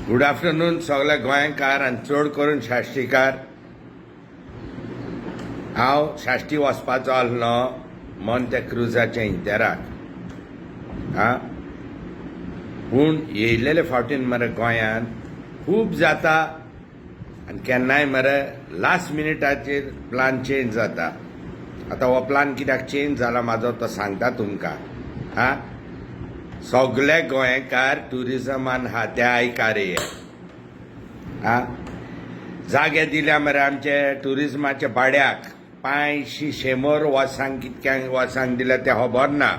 Good afternoon सगळ्या गोंयकार आनी चड करून शाश्टीकार. हांव शाश्टी वचपाचो आसलो मॉन्ते क्रुजाच्या इंतेराक. पूण येयलेले फावटीन मरे गोंयांत खूब जाता आनी केन्नाय मरे लास्ट मिनिटाचेर प्लान चेंज जाता. आतां हो प्लान कित्याक चेंज जाला म्हाजो तो सांगता तुमकां. सगळे गोंयकार टुरिजमान हात्या आयकार ये. जागे दिल्या मरे आमचे टुरिजमाच्या भाड्याक 500 वर्सांक कितक्यांक वर्सांक दिल्या ते खबर ना.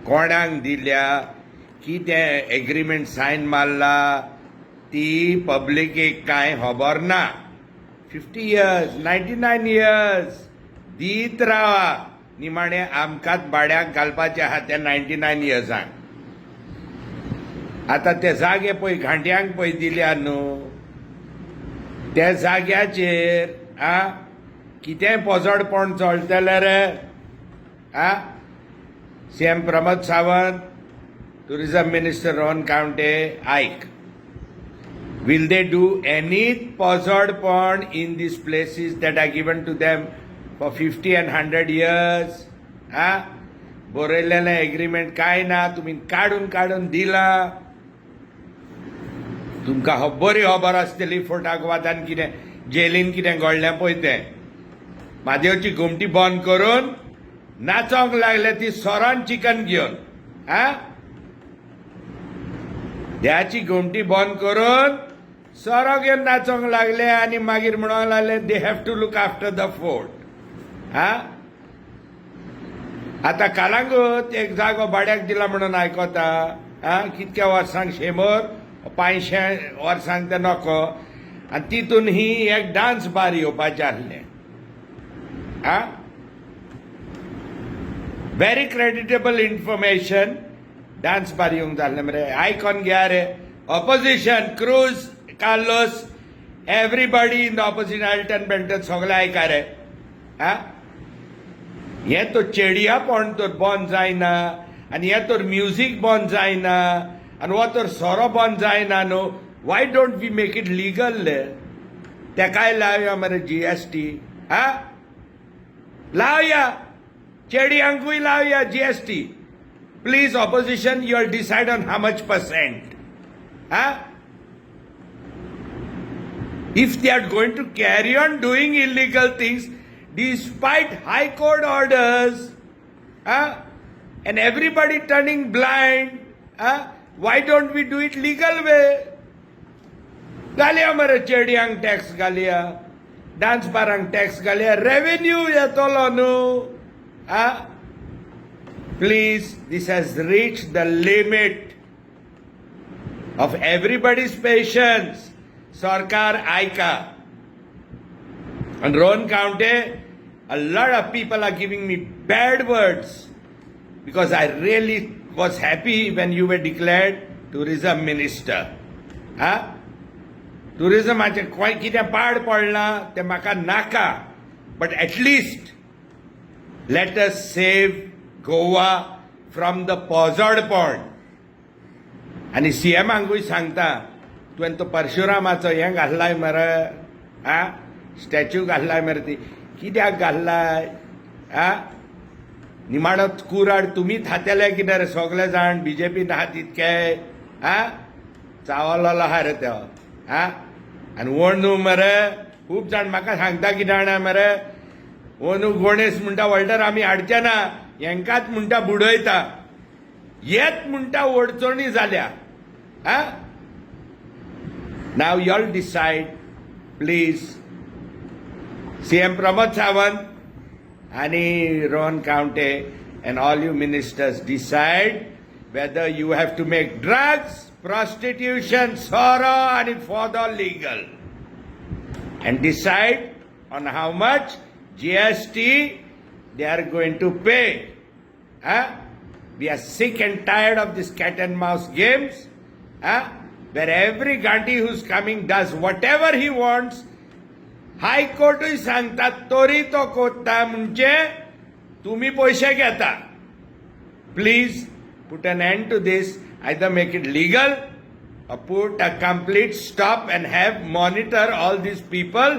कोणाक दिल्या, कितें एग्रीमेंट सायन मारला ती पब्लिकेक कांय खबर ना. 50 years 99 years दीत रावा निमाणे आमकांच भाड्याक घालपाचे आहा त्या 99 yearसांक. आतां ते जागे पळय घांट्यांक पळय दिल्या न्हू, त्या जाग्याचेर कितें पोजडपण चलतलें रे. CM Pramod Sawant, tourism minister Rohan Khaunte, आयक. Will they do any pozzardpon in these places that are given to them for 50 and 100 years? बरयलेलें agreement काय ना, तुमी काडून दिला. तुमकां बरी खबर आसतली फोटाकवादान कितें जेलीन कितें घडलें पळय तें. म्हादेवची घुमटी बंद करून नाचोंक लागले ती सोरान चिकन घेवन. देहाची घुमटी बंद करून सोरो घेवन नाचोंक लागले आनी मागीर म्हणोंक लागले they have to look after the fort. आतां कालांगूट एक जागो भाड्याक दिला म्हणून आयकोता. कितक्या वर्सांक 100 500 वर्सांक ते नको. आनी तितून ही एक डान्स बार येवपाचें आसलें. Very creditable information. Dance bar येवंक जाल्लें मरे. आयकॉन घ्या रे. Opposition, Cruz, Carlos, everybody in the opposition, Alton Belton सगळे आयका रे. हे तो चेडयापण तर बंद जायना आनी हे तर म्युजीक बंद जायना आनी हो तर सोरो बंद जायना न्हू. Why don't we make it legal? तेकाय लावया मरे GST. लावया चेडयांकूय लावया GST. Please opposition, you are decide on how much %. If they are going to carry on doing illegal things despite high court orders, and everybody turning blind, why don't we do it legal way? घालया मरे चेडयांक tax घालया, dance बारांक tax घालया, revenue येतलो न्हू. Please, this has reached the limit of everybody's patience. Sarkar aika. And Rowan County, a lot of people are giving me bad words because I really was happy when you were declared tourism minister. टुरिजमाचे कितें पाड पडला ते म्हाका नाका, but at least let us save Goa from the pozzardpon. आनी CMांकूय सांगता, तुवें तो परशुरामाचो हें घाल्लाय मरे, स्टॅच्यू घाल्लाय मरे. ती कित्याक घाल्लाय? निमाणो कुराड तुमीच हातेले कितें रे सगळे जाण. BJP आहा तितके चावलोलो आहा रे तो. आनी ओणू मरे खूब जाण म्हाका सांगता कितें जाणा मरे, ओणू गणेश म्हणटा वॉल्टर आमी हाडचे ना, हेंकाच म्हणटा बुडयता. येत म्हणटा ओडचणी जाल्या. Now you all decide, please. CM Pramod Sawant and Rohan County and all you ministers decide whether you have to make drugs, prostitution, sorrow and further legal. And decide on how much GST they are going to pay. We are sick and tired of this cat and mouse games. Where every Gandhi who's coming does whatever he wants. High Court सांगता तोरी तो कोत्ता म्हणजे तुम्ही पैसे घेता. Please put an end to this. Either make it legal put a complete stop and have monitor all these people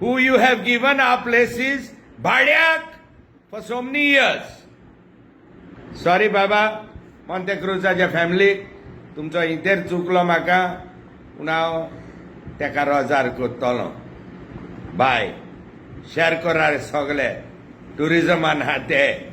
who you have given our places bhadyak for so many years. Sorry बाबा मॉन्टेक्रुजाच्या फॅमिलीक तुमचो इतेर चुकलो म्हाका पूण हांव तेका रोजार कोत्तोलो. Bye. Share करा सगळे टुरिजमान आहा ते.